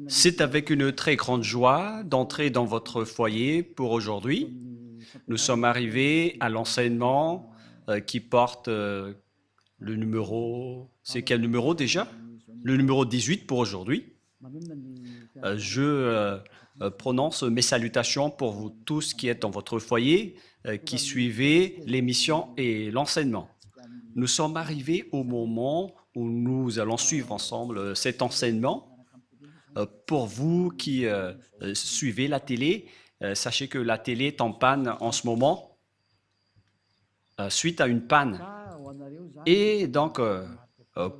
C'est avec une très grande joie d'entrer dans votre foyer pour aujourd'hui. Nous sommes arrivés à l'enseignement qui porte le numéro... C'est quel numéro déjà? Le numéro 18 pour aujourd'hui. Je prononce mes salutations pour vous tous qui êtes dans votre foyer, qui suivez l'émission et l'enseignement. Nous sommes arrivés au moment où nous allons suivre ensemble cet enseignement. Pour vous qui suivez la télé, sachez que la télé est en panne en ce moment, suite à une panne. Et donc,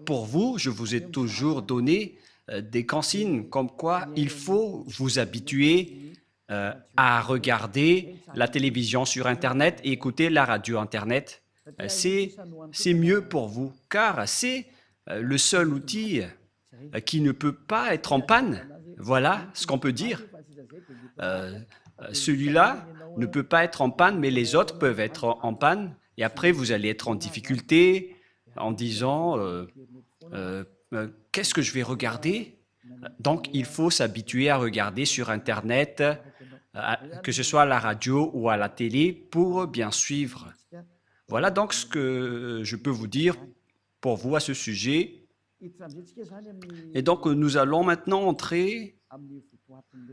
pour vous, je vous ai toujours donné des consignes comme quoi il faut vous habituer à regarder la télévision sur Internet et écouter la radio Internet. C'est mieux pour vous, car c'est le seul outil qui ne peut pas être en panne. Voilà ce qu'on peut dire. Celui-là ne peut pas être en panne, mais les autres peuvent être en panne. Et après, vous allez être en difficulté en disant qu'est-ce que je vais regarder? Donc, il faut s'habituer à regarder sur Internet, que ce soit à la radio ou à la télé, pour bien suivre. Voilà donc ce que je peux vous dire pour vous à ce sujet. Et donc, nous allons maintenant entrer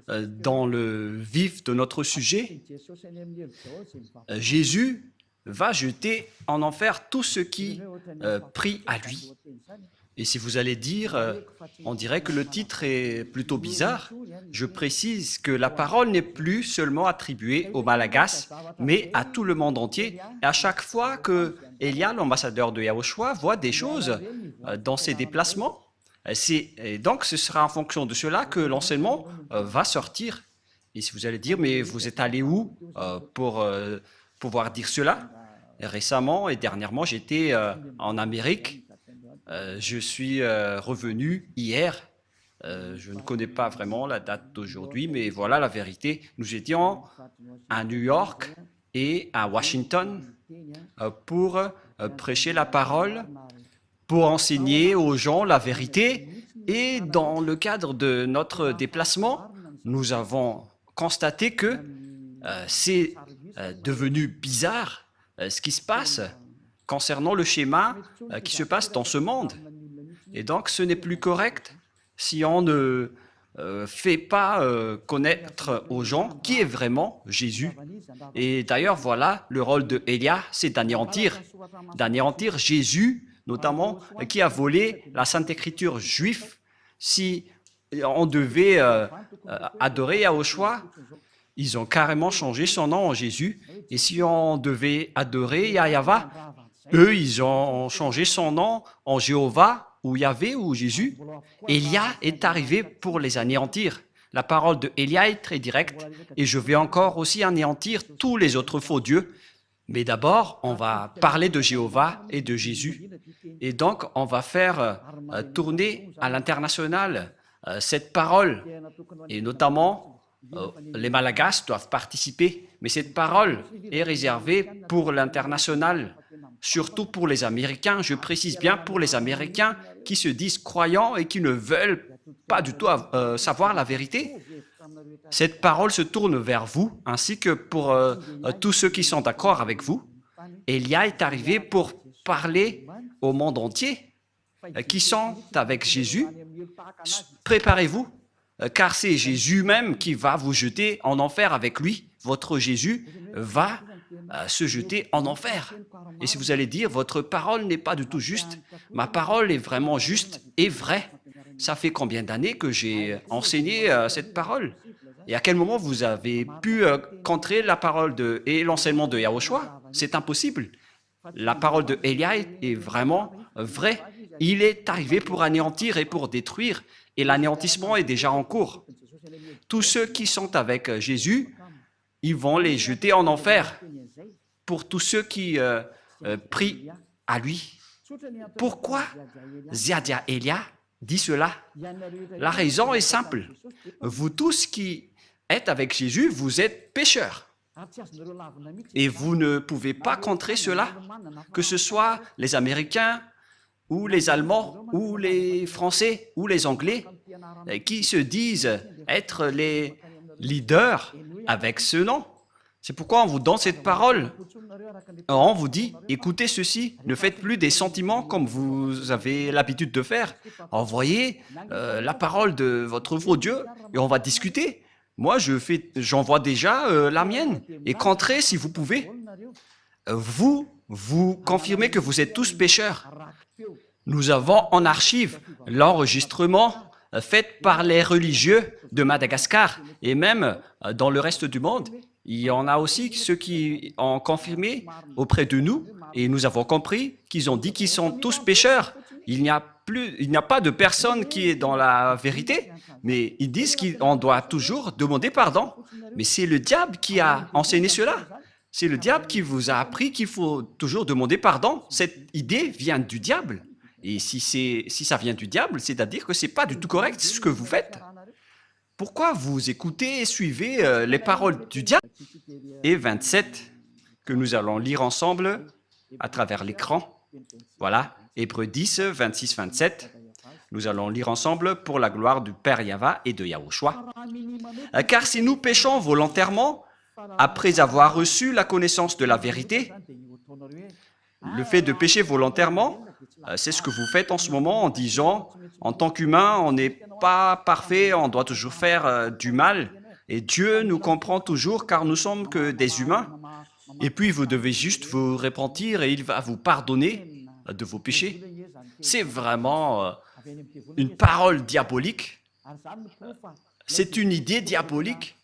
dans le vif de notre sujet. Jésus va jeter en enfer tous ceux qui prient à lui. Et si vous allez dire, on dirait que le titre est plutôt bizarre, je précise que la parole n'est plus seulement attribuée aux Malagasy, mais à tout le monde entier. Et à chaque fois que Elia, l'ambassadeur de Yahushua, voit des choses dans ses déplacements, et donc ce sera en fonction de cela que l'enseignement va sortir. Et si vous allez dire, mais vous êtes allé où pour pouvoir dire cela? Récemment et dernièrement, j'étais en Amérique. Je suis revenu hier. Je ne connais pas vraiment la date d'aujourd'hui, mais voilà la vérité. Nous étions à New York et à Washington pour prêcher la parole, pour enseigner aux gens la vérité. Et dans le cadre de notre déplacement, nous avons constaté que c'est devenu bizarre ce qui se passe concernant le schéma qui se passe dans ce monde. Et donc, ce n'est plus correct si on ne fait pas connaître aux gens qui est vraiment Jésus. Et d'ailleurs, voilà, le rôle de Élia, c'est d'anéantir Jésus, notamment, qui a volé la Sainte Écriture juive. Si on devait adorer Yahushua, ils ont carrément changé son nom en Jésus. Et si on devait adorer Yahva, eux, ils ont changé son nom en Jéhovah, ou Yahvé, ou Jésus. Élia est arrivé pour les anéantir. La parole de Élia est très directe, et je vais encore aussi anéantir tous les autres faux dieux. Mais d'abord, on va parler de Jéhovah et de Jésus. Et donc, on va faire tourner à l'international cette parole, et notamment, les Malagasy doivent participer, mais cette parole est réservée pour l'international, surtout pour les Américains. Je précise bien pour les Américains qui se disent croyants et qui ne veulent pas du tout savoir la vérité. Cette parole se tourne vers vous, ainsi que pour tous ceux qui sont d'accord avec vous. Élia est arrivé pour parler au monde entier, qui sont avec Jésus. Préparez-vous, car c'est Jésus même qui va vous jeter en enfer avec lui. Votre Jésus va se jeter en enfer. Et si vous allez dire, votre parole n'est pas du tout juste, ma parole est vraiment juste et vraie. Ça fait combien d'années que j'ai enseigné cette parole? Et à quel moment vous avez pu contrer la parole et l'enseignement de Yahushua? C'est impossible. La parole de Élia est vraiment vraie. Il est arrivé pour anéantir et pour détruire, et l'anéantissement est déjà en cours. Tous ceux qui sont avec Jésus, ils vont les jeter en enfer. Pour tous ceux qui prient à lui. Pourquoi Ziadia Elia dit cela? La raison est simple. Vous tous qui êtes avec Jésus, vous êtes pécheurs. Et vous ne pouvez pas contrer cela, que ce soit les Américains, ou les Allemands, ou les Français, ou les Anglais. qui se disent être les leaders avec ce nom. C'est pourquoi on vous donne cette parole. On vous dit, écoutez ceci, ne faites plus des sentiments comme vous avez l'habitude de faire. Envoyez la parole de votre faux Dieu et on va discuter. Moi, j'envoie déjà la mienne. Et qu'entrez si vous pouvez. Vous confirmez que vous êtes tous pécheurs. Nous avons en archive l'enregistrement fait par les religieux de Madagascar et même dans le reste du monde. Il y en a aussi ceux qui ont confirmé auprès de nous et nous avons compris qu'ils ont dit qu'ils sont tous pécheurs. Il n'y a pas de personne qui est dans la vérité, mais ils disent qu'on doit toujours demander pardon. Mais c'est le diable qui a enseigné cela. C'est le diable qui vous a appris qu'il faut toujours demander pardon. Cette idée vient du diable. Et si ça vient du diable, c'est-à-dire que ce n'est pas du tout correct ce que vous faites. Pourquoi vous écoutez et suivez les paroles du diable? Et 27, que nous allons lire ensemble à travers l'écran. Voilà, Hébreux 10, 26, 27. Nous allons lire ensemble pour la gloire du Père Yahva et de Yahushua. Car si nous péchons volontairement, après avoir reçu la connaissance de la vérité, le fait de pécher volontairement, c'est ce que vous faites en ce moment en disant, en tant qu'humain, on n'est pas parfait, on doit toujours faire du mal. Et Dieu nous comprend toujours car nous sommes que des humains. Et puis vous devez juste vous repentir et il va vous pardonner de vos péchés. C'est vraiment une parole diabolique. C'est une idée diabolique.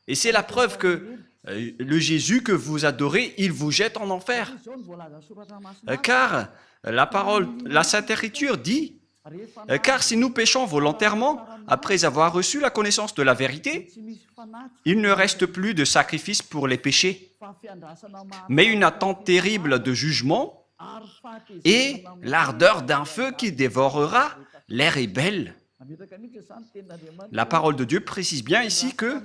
Et c'est la preuve que le Jésus que vous adorez, il vous jette en enfer. Car la parole, la Sainte Écriture dit, car si nous péchons volontairement, après avoir reçu la connaissance de la vérité, il ne reste plus de sacrifice pour les péchés, mais une attente terrible de jugement et l'ardeur d'un feu qui dévorera les rebelles. La parole de Dieu précise bien ici que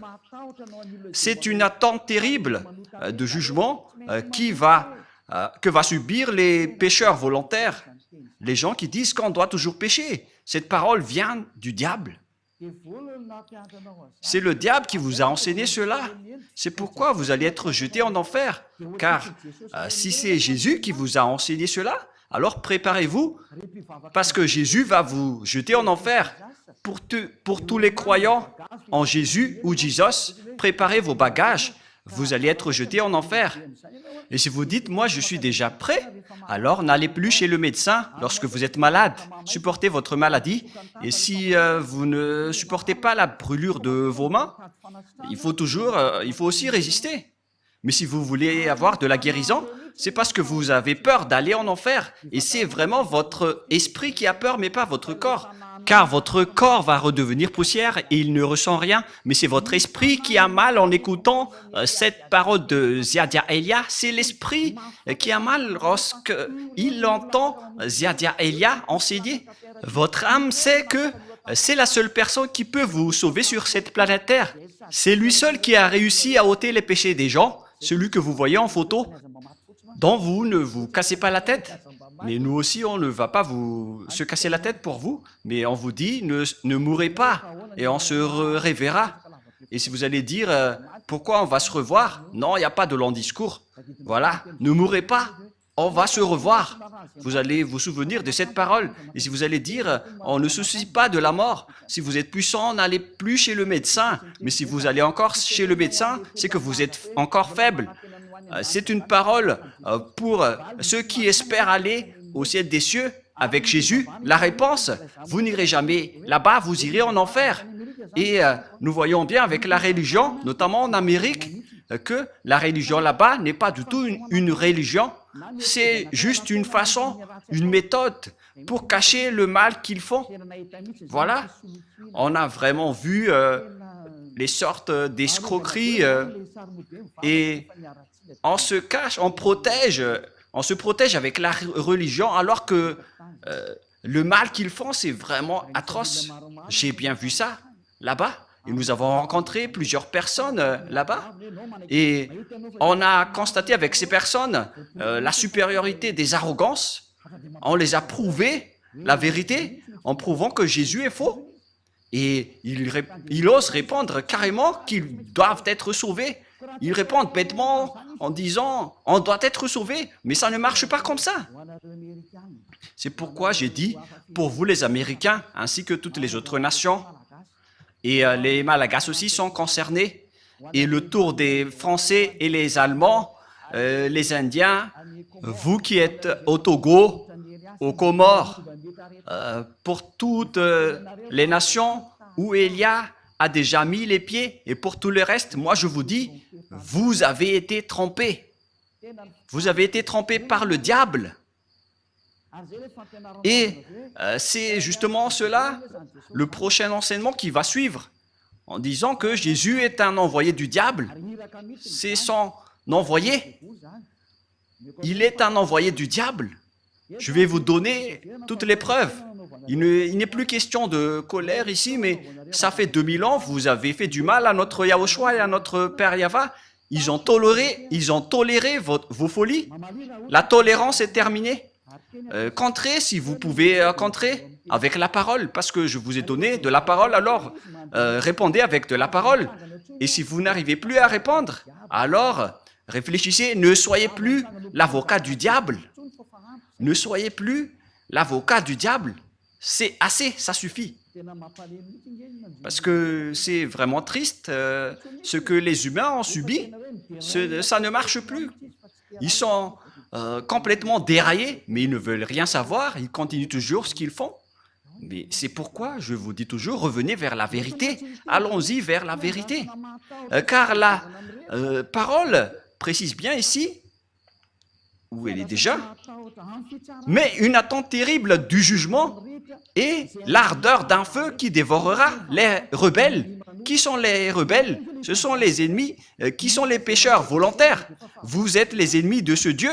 c'est une attente terrible de jugement que va subir les pécheurs volontaires, les gens qui disent qu'on doit toujours pécher. Cette parole vient du diable. C'est le diable qui vous a enseigné cela. C'est pourquoi vous allez être jetés en enfer. Car si c'est Jésus qui vous a enseigné cela, alors préparez-vous, parce que Jésus va vous jeter en enfer. Pour tous les croyants en Jésus ou Jesus, préparez vos bagages. Vous allez être jetés en enfer. Et si vous dites, moi je suis déjà prêt, alors n'allez plus chez le médecin lorsque vous êtes malade. Supportez votre maladie. Et si vous ne supportez pas la brûlure de vos mains, il faut aussi résister. Mais si vous voulez avoir de la guérison, c'est parce que vous avez peur d'aller en enfer. Et c'est vraiment votre esprit qui a peur, mais pas votre corps. Car votre corps va redevenir poussière et il ne ressent rien. Mais c'est votre esprit qui a mal en écoutant cette parole de Ziadia Elia. C'est l'esprit qui a mal lorsqu'il entend Ziadia Elia enseigner. Votre âme sait que c'est la seule personne qui peut vous sauver sur cette planète Terre. C'est lui seul qui a réussi à ôter les péchés des gens, celui que vous voyez en photo, dont vous ne vous cassez pas la tête. Mais nous aussi, on ne va pas se casser la tête pour vous, mais on vous dit, ne mourrez pas, et on se reverra. Et si vous allez dire, pourquoi on va se revoir? Non, il n'y a pas de long discours. Voilà, ne mourrez pas, on va se revoir. Vous allez vous souvenir de cette parole. Et si vous allez dire, on ne se soucie pas de la mort, si vous êtes puissant, n'allez plus chez le médecin. Mais si vous allez encore chez le médecin, c'est que vous êtes encore faible. C'est une parole pour ceux qui espèrent aller au ciel des cieux avec Jésus. La réponse, vous n'irez jamais là-bas, vous irez en enfer. Et nous voyons bien avec la religion, notamment en Amérique, que la religion là-bas n'est pas du tout une religion. C'est juste une façon, une méthode pour cacher le mal qu'ils font. Voilà, on a vraiment vu les sortes d'escroqueries et on se cache, on se protège avec la religion alors que le mal qu'ils font, c'est vraiment atroce. J'ai bien vu ça là-bas. Et nous avons rencontré plusieurs personnes là-bas et on a constaté avec ces personnes la supériorité des arrogances. On les a prouvé la vérité en prouvant que Jésus est faux. Et il ose répondre carrément qu'ils doivent être sauvés. Ils répondent bêtement en disant « on doit être sauvé », mais ça ne marche pas comme ça. C'est pourquoi j'ai dit, pour vous les Américains, ainsi que toutes les autres nations, et les Malagasy aussi sont concernés, et le tour des Français et les Allemands, les Indiens, vous qui êtes au Togo, aux Comores, pour toutes les nations où Élia a déjà mis les pieds, et pour tout le reste, moi je vous dis, vous avez été trompés. Vous avez été trompés par le diable. Et c'est justement cela, le prochain enseignement qui va suivre, en disant que Jésus est un envoyé du diable. C'est son envoyé. Il est un envoyé du diable. Je vais vous donner toutes les preuves. Il n'est plus question de colère ici, mais ça fait 2000 ans, vous avez fait du mal à notre Yahushua et à notre Père Yahva. Ils ont toléré vos folies. La tolérance est terminée. Contrez si vous pouvez contrer avec la parole, parce que je vous ai donné de la parole, alors répondez avec de la parole. Et si vous n'arrivez plus à répondre, alors réfléchissez, ne soyez plus l'avocat du diable. Ne soyez plus l'avocat du diable. C'est assez, ça suffit. Parce que c'est vraiment triste, ce que les humains ont subi, ça ne marche plus. Ils sont complètement déraillés, mais ils ne veulent rien savoir, ils continuent toujours ce qu'ils font. Mais c'est pourquoi je vous dis toujours, revenez vers la vérité, allons-y vers la vérité. Car la parole précise bien ici, où elle est déjà, mais une attente terrible du jugement et l'ardeur d'un feu qui dévorera les rebelles. Qui sont les rebelles? Ce sont les ennemis, qui sont les pécheurs volontaires. Vous êtes les ennemis de ce Dieu.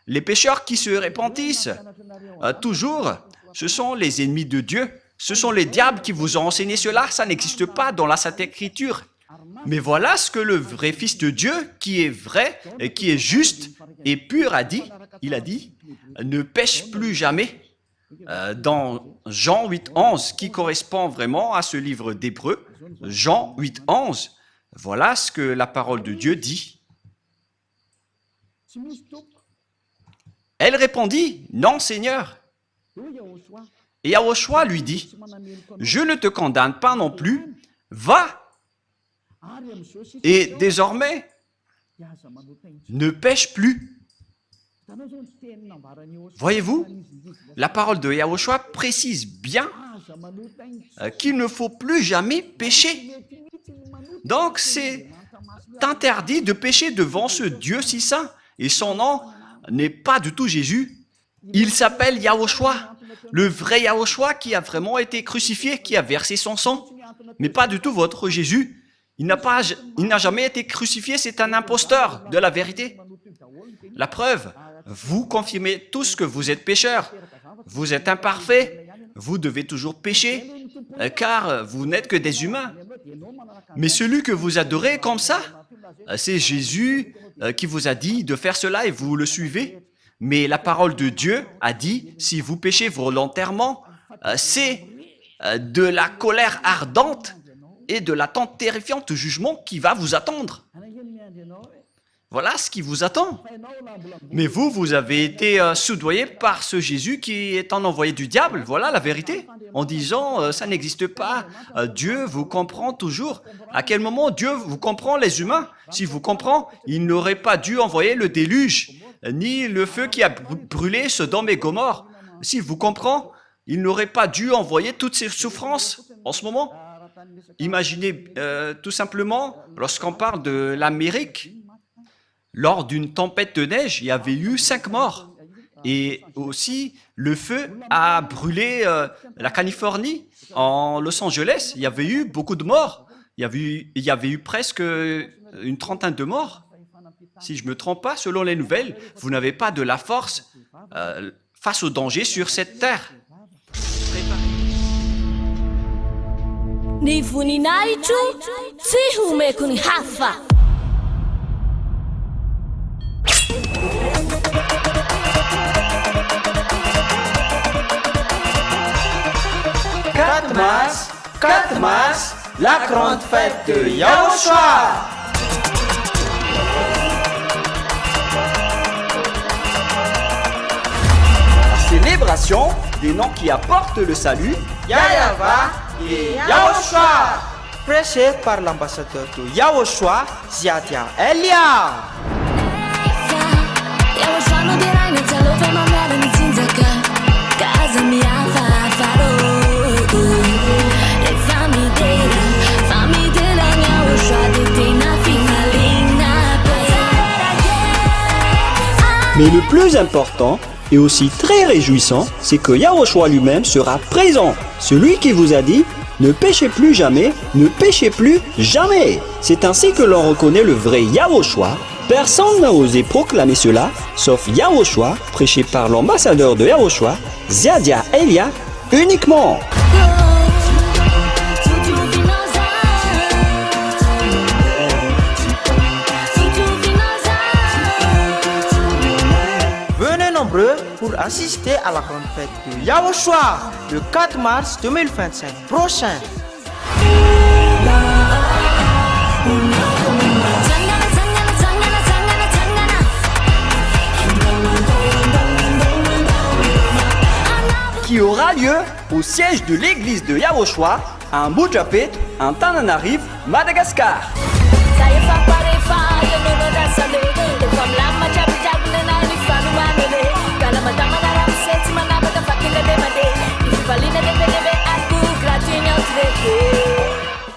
Les pécheurs qui se repentissent toujours, ce sont les ennemis de Dieu. Ce sont les diables qui vous ont enseigné cela. Ça n'existe pas dans la Sainte Écriture. Mais voilà ce que le vrai Fils de Dieu, qui est vrai, et qui est juste et pur, a dit. Il a dit, ne pêche plus jamais. Dans Jean 8,11, qui correspond vraiment à ce livre d'Hébreux, Jean 8,11, voilà ce que la parole de Dieu dit. Elle répondit, non Seigneur. Et Yahushua lui dit, je ne te condamne pas non plus, va. Et désormais, ne pêche plus. Voyez-vous, la parole de Yahushua précise bien qu'il ne faut plus jamais pécher. Donc, c'est interdit de pécher devant ce Dieu si saint. Et son nom n'est pas du tout Jésus. Il s'appelle Yahushua, le vrai Yahushua qui a vraiment été crucifié, qui a versé son sang. Mais pas du tout votre Jésus. Il n'a jamais été crucifié, c'est un imposteur de la vérité. La preuve, vous confirmez tous que vous êtes pécheurs. Vous êtes imparfaits, vous devez toujours pécher, car vous n'êtes que des humains. Mais celui que vous adorez comme ça, c'est Jésus qui vous a dit de faire cela et vous le suivez. Mais la parole de Dieu a dit, si vous péchez volontairement, c'est de la colère ardente et de l'attente terrifiante du jugement qui va vous attendre. Voilà ce qui vous attend. Mais vous avez été soudoyé par ce Jésus qui est un envoyé du diable. Voilà la vérité. En disant, ça n'existe pas. Dieu vous comprend toujours. À quel moment Dieu vous comprend, les humains? S'il vous comprend, il n'aurait pas dû envoyer le déluge, ni le feu qui a brûlé Sodome et Gomorrhe. S'il vous comprend, il n'aurait pas dû envoyer toutes ces souffrances en ce moment. Imaginez tout simplement, lorsqu'on parle de l'Amérique, lors d'une tempête de neige, il y avait eu 5 morts. Et aussi, le feu a brûlé la Californie, en Los Angeles. Il y avait eu beaucoup de morts. Il y avait eu presque une trentaine de morts. Si je ne me trompe pas, selon les nouvelles, vous n'avez pas de la force face au danger sur cette terre. Ni voninahitro tsy homeko ny hafa. Katmas 4 mars, la grande fête de Yahushua. Célébration des noms qui apportent le salut, Yahyawa et Yahushua. Prêché par l'ambassadeur de Yahushua, Ziadia Elia. Mais le plus important et aussi très réjouissant, c'est que Yahushua lui-même sera présent. Celui qui vous a dit « Ne péchez plus jamais, ne péchez plus jamais ». C'est ainsi que l'on reconnaît le vrai Yahushua. Personne n'a osé proclamer cela, sauf Yahushua, prêché par l'ambassadeur de Yahushua, Ziadia Elia, uniquement. Venez nombreux pour assister à la grande fête de Yahushua le 4 mars 2025 prochain. Qui aura lieu au siège de l'église de Yahushua à Mujapet, en Tananarive, Madagascar.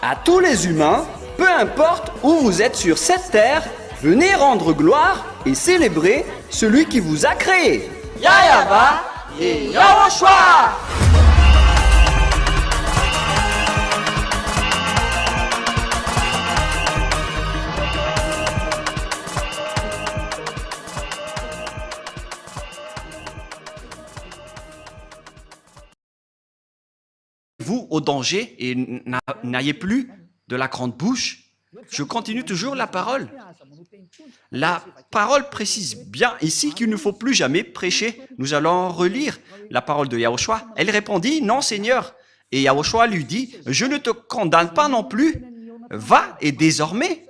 À tous les humains, peu importe où vous êtes sur cette terre, venez rendre gloire et célébrer celui qui vous a créé. Yahyawa et Yahushua. Vous au danger et n'ayez plus de la grande bouche. Je continue toujours la parole. La parole précise bien ici qu'il ne faut plus jamais prêcher. Nous allons relire la parole de Yahushua. Elle répondit, non Seigneur. Et Yahushua lui dit, je ne te condamne pas non plus. Va et désormais.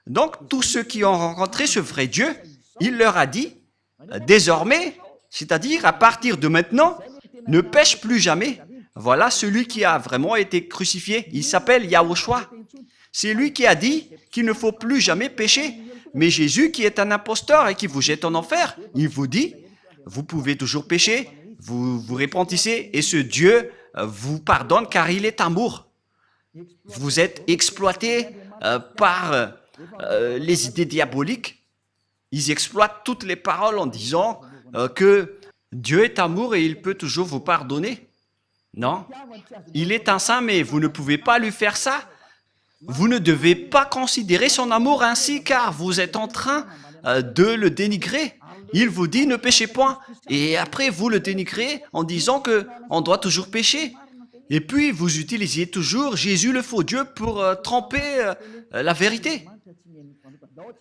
Donc tous ceux qui ont rencontré ce vrai Dieu, il leur a dit, désormais, c'est-à-dire à partir de maintenant, ne pêche plus jamais. Voilà celui qui a vraiment été crucifié. Il s'appelle Yahushua. C'est lui qui a dit qu'il ne faut plus jamais pécher. Mais Jésus, qui est un imposteur et qui vous jette en enfer, il vous dit, vous pouvez toujours pécher, vous vous repentissez et ce Dieu vous pardonne car il est amour. Vous êtes exploité par les idées diaboliques. Ils exploitent toutes les paroles en disant que Dieu est amour et il peut toujours vous pardonner. Non, il est un saint, mais vous ne pouvez pas lui faire ça. Vous ne devez pas considérer son amour ainsi, car vous êtes en train de le dénigrer. Il vous dit ne péchez point, et après vous le dénigrez en disant qu'on doit toujours pécher. Et puis vous utilisiez toujours Jésus le faux Dieu pour tromper la vérité.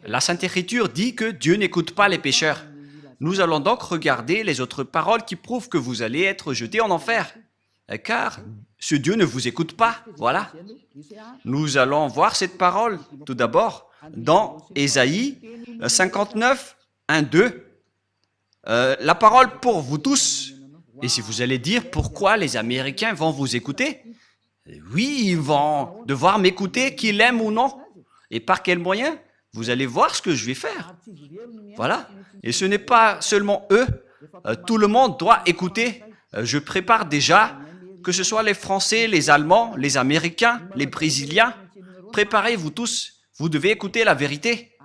La Sainte Écriture dit que Dieu n'écoute pas les pécheurs. Nous allons donc regarder les autres paroles qui prouvent que vous allez être jetés en enfer. Car ce Dieu ne vous écoute pas. Voilà. Nous allons voir cette parole tout d'abord dans Ésaïe 59, 1, 2. La parole pour vous tous. Et si vous allez dire pourquoi les Américains vont vous écouter, oui, ils vont devoir m'écouter, qu'ils l'aiment ou non. Et par quel moyen? Vous allez voir ce que je vais faire. Voilà. Et ce n'est pas seulement eux. Tout le monde doit écouter. Je prépare déjà, que ce soit les Français, les Allemands, les Américains, les Brésiliens, préparez-vous tous, vous devez écouter la vérité.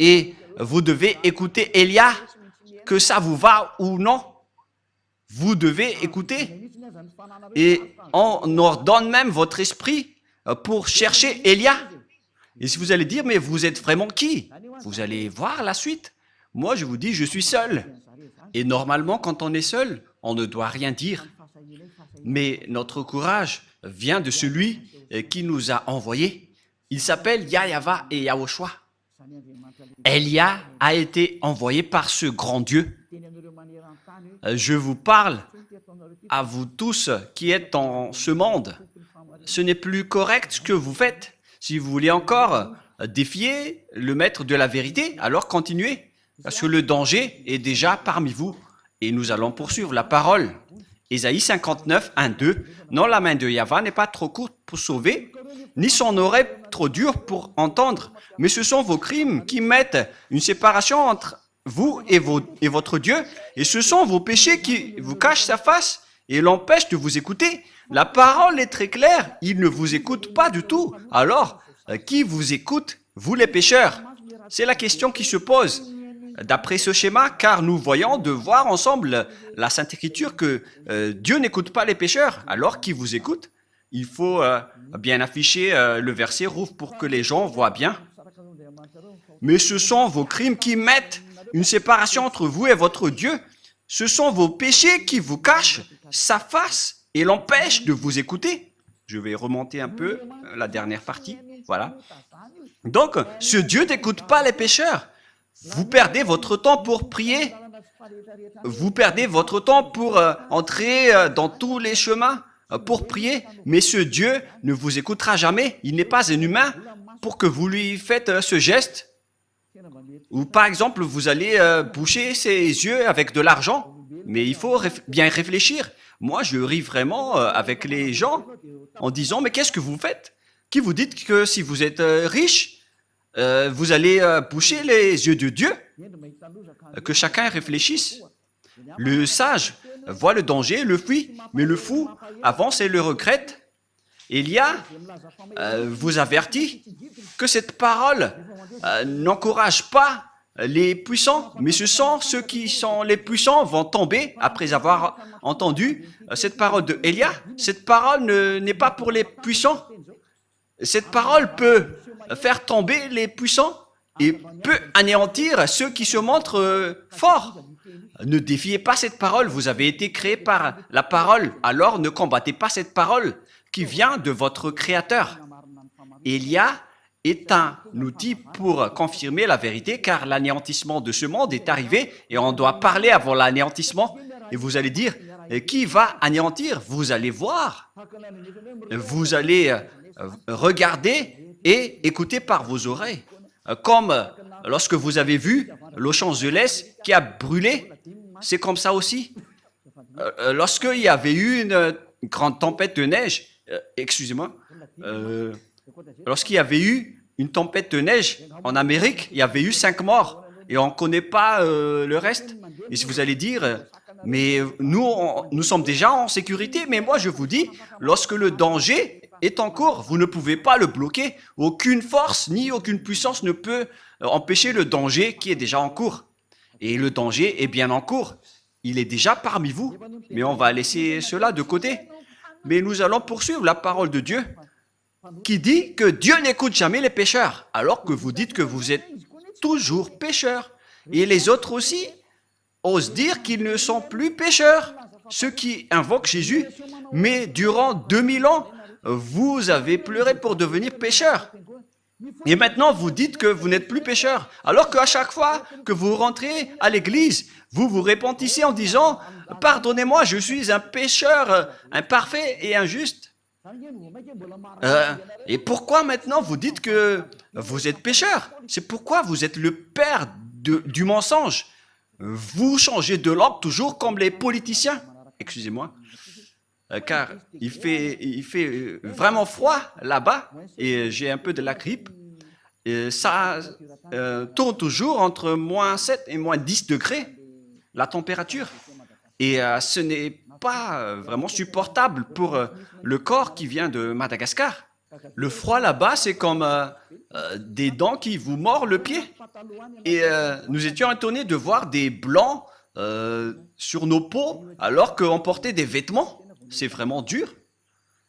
Et vous devez écouter Elia, que ça vous va ou non. Vous devez écouter. Et on ordonne même votre esprit pour chercher Elia. Et si vous allez dire, mais vous êtes vraiment qui? Vous allez voir la suite. Moi, je vous dis, je suis seul. Et normalement, quand on est seul, on ne doit rien dire. Mais notre courage vient de celui qui nous a envoyés. Il s'appelle Yahyawa et Yahushua. Elia a été envoyé par ce grand Dieu. Je vous parle à vous tous qui êtes dans ce monde. ce n'est plus correct ce que vous faites. Si vous voulez encore défier le maître de la vérité, alors continuez, parce que le danger est déjà parmi vous. Et nous allons poursuivre la parole. Ésaïe 59, 1, 2. Non, la main de Yahvé n'est pas trop courte pour sauver, ni son oreille trop dure pour entendre, mais ce sont vos crimes qui mettent une séparation entre vous et votre Dieu, et ce sont vos péchés qui vous cachent sa face et l'empêchent de vous écouter. La parole est très claire, il ne vous écoute pas du tout. Alors, qui vous écoute, vous les pécheurs? C'est la question qui se pose. D'après ce schéma, car nous voyons de voir ensemble la Sainte Écriture que Dieu n'écoute pas les pécheurs. Alors, qui vous écoute? Il faut bien afficher le verset rouge pour que les gens voient bien. Mais ce sont vos crimes qui mettent une séparation entre vous et votre Dieu. Ce sont vos péchés qui vous cachent sa face et l'empêchent de vous écouter. Je vais remonter un peu la dernière partie. Voilà. Donc, ce Dieu n'écoute pas les pécheurs. Vous perdez votre temps pour prier. Vous perdez votre temps pour entrer dans tous les chemins pour prier. Mais ce Dieu ne vous écoutera jamais. Il n'est pas un humain pour que vous lui faites ce geste. Ou par exemple, vous allez boucher ses yeux avec de l'argent. Mais il faut bien réfléchir. Moi, je ris vraiment avec les gens en disant, mais qu'est-ce que vous faites? Qui vous dites que si vous êtes riche, vous allez boucher les yeux de Dieu? Que chacun réfléchisse. Le sage voit le danger, le fuit, mais le fou avance et le regrette. Élia vous avertit que cette parole n'encourage pas les puissants, mais ce sont ceux qui sont les puissants vont tomber après avoir entendu cette parole de Élia. Cette parole n'est pas pour les puissants. Cette parole peut faire tomber les puissants et peut anéantir ceux qui se montrent forts. Ne défiez pas cette parole, vous avez été créé par la parole, alors ne combattez pas cette parole qui vient de votre Créateur. Élia est un outil pour confirmer la vérité, car l'anéantissement de ce monde est arrivé et on doit parler avant l'anéantissement. Et vous allez dire, qui va anéantir? Vous allez voir. Vous allez regarder et écouter par vos oreilles. Comme lorsque vous avez vu Los Angeles qui a brûlé, c'est comme ça aussi. Lorsqu'il y avait eu une grande tempête de neige, excusez-moi, lorsqu'il y avait eu une tempête de neige en Amérique, il y avait eu 5 morts et on ne connaît pas le reste. Et si vous allez dire, mais nous sommes déjà en sécurité, mais moi je vous dis, lorsque le danger est en cours, vous ne pouvez pas le bloquer. Aucune force ni aucune puissance ne peut empêcher le danger qui est déjà en cours. Et le danger est bien en cours. Il est déjà parmi vous. Mais on va laisser cela de côté. Mais nous allons poursuivre la parole de Dieu qui dit que Dieu n'écoute jamais les pécheurs, alors que vous dites que vous êtes toujours pécheurs. Et les autres aussi osent dire qu'ils ne sont plus pécheurs, ceux qui invoquent Jésus. Mais durant 2000 ans, vous avez pleuré pour devenir pécheur. Et maintenant, vous dites que vous n'êtes plus pécheur. Alors qu'à chaque fois que vous rentrez à l'église, vous vous repentissez en disant « Pardonnez-moi, je suis un pécheur imparfait et injuste. » Et pourquoi maintenant vous dites que vous êtes pécheur? C'est pourquoi vous êtes le père du mensonge. Vous changez de langue toujours comme les politiciens. Excusez-moi. Car il fait vraiment froid là-bas et j'ai un peu de la grippe. Et ça tourne toujours entre moins 7 et moins 10 degrés, la température. Et ce n'est pas vraiment supportable pour le corps qui vient de Madagascar. Le froid là-bas, c'est comme des dents qui vous mordent le pied. Et nous étions étonnés de voir des blancs sur nos peaux alors qu'on portait des vêtements. C'est vraiment dur.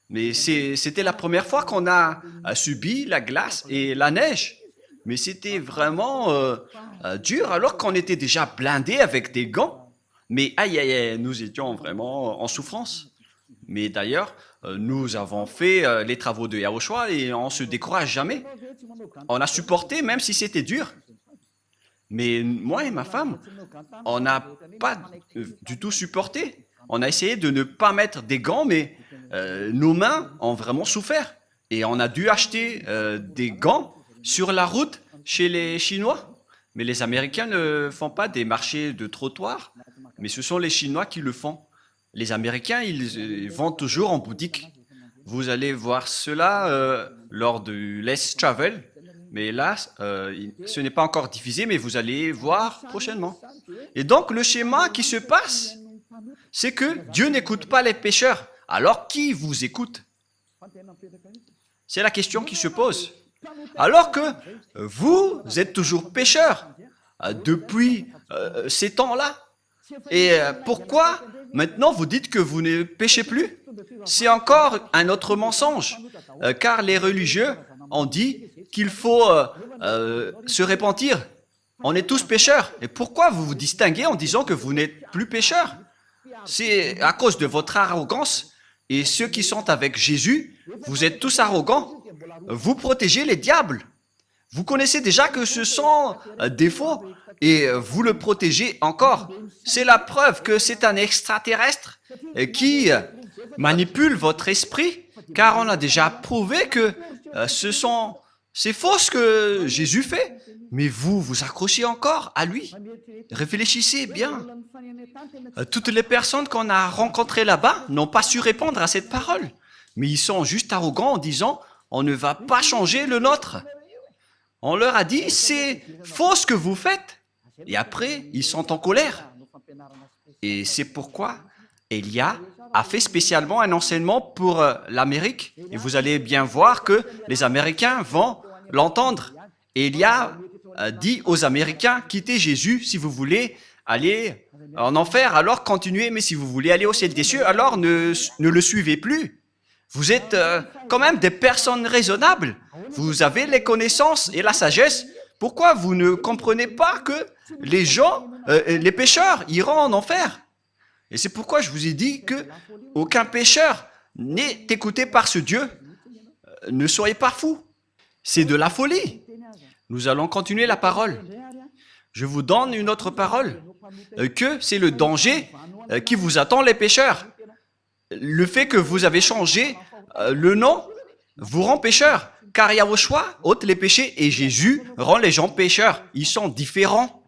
Mais c'était la première fois qu'on a subi la glace et la neige. Mais c'était vraiment dur alors qu'on était déjà blindés avec des gants. Mais aïe, aïe, aïe, nous étions vraiment en souffrance. Mais d'ailleurs, nous avons fait les travaux de Yahushua et on ne se décourage jamais. On a supporté même si c'était dur. Mais moi et ma femme, on n'a pas du tout supporté. On a essayé de ne pas mettre des gants, mais nos mains ont vraiment souffert. Et on a dû acheter des gants sur la route chez les Chinois. Mais les Américains ne font pas des marchés de trottoir, mais ce sont les Chinois qui le font. Les Américains, ils vendent toujours en boutique. Vous allez voir cela lors du Let's Travel, mais là, ce n'est pas encore diffusé, mais vous allez voir prochainement. Et donc, le schéma qui se passe, c'est que Dieu n'écoute pas les pécheurs. Alors, qui vous écoute? C'est la question qui se pose. Alors que vous êtes toujours pécheurs depuis ces temps-là. Et pourquoi maintenant vous dites que vous ne péchez plus? C'est encore un autre mensonge, car les religieux ont dit qu'il faut se repentir. On est tous pécheurs. Et pourquoi vous vous distinguez en disant que vous n'êtes plus pécheurs? C'est à cause de votre arrogance. Et ceux qui sont avec Jésus, vous êtes tous arrogants. Vous protégez les diables. Vous connaissez déjà que ce sont des faux et vous le protégez encore. C'est la preuve que c'est un extraterrestre qui manipule votre esprit, car on a déjà prouvé que c'est faux ce que Jésus fait. Mais vous vous accrochez encore à lui. Réfléchissez bien. Toutes les personnes qu'on a rencontrées là-bas n'ont pas su répondre à cette parole. Mais ils sont juste arrogants en disant « on ne va pas changer le nôtre ». On leur a dit « c'est faux ce que vous faites ». Et après, ils sont en colère. Et c'est pourquoi Elia a fait spécialement un enseignement pour l'Amérique. Et vous allez bien voir que les Américains vont l'entendre. Elia dit aux Américains « quittez Jésus si vous voulez aller en enfer, alors continuez, mais si vous voulez aller au ciel des cieux, alors ne le suivez plus. Vous êtes quand même des personnes raisonnables. Vous avez les connaissances et la sagesse. Pourquoi vous ne comprenez pas que les gens, les pécheurs, iront en enfer? Et c'est pourquoi je vous ai dit que aucun pécheur n'est écouté par ce Dieu. Ne soyez pas fous. C'est de la folie. Nous allons continuer la parole. Je vous donne une autre parole, que c'est le danger qui vous attend les pécheurs. Le fait que vous avez changé le nom vous rend pécheur, car Yahushua ôte les péchés et Jésus rend les gens pécheurs. Ils sont différents,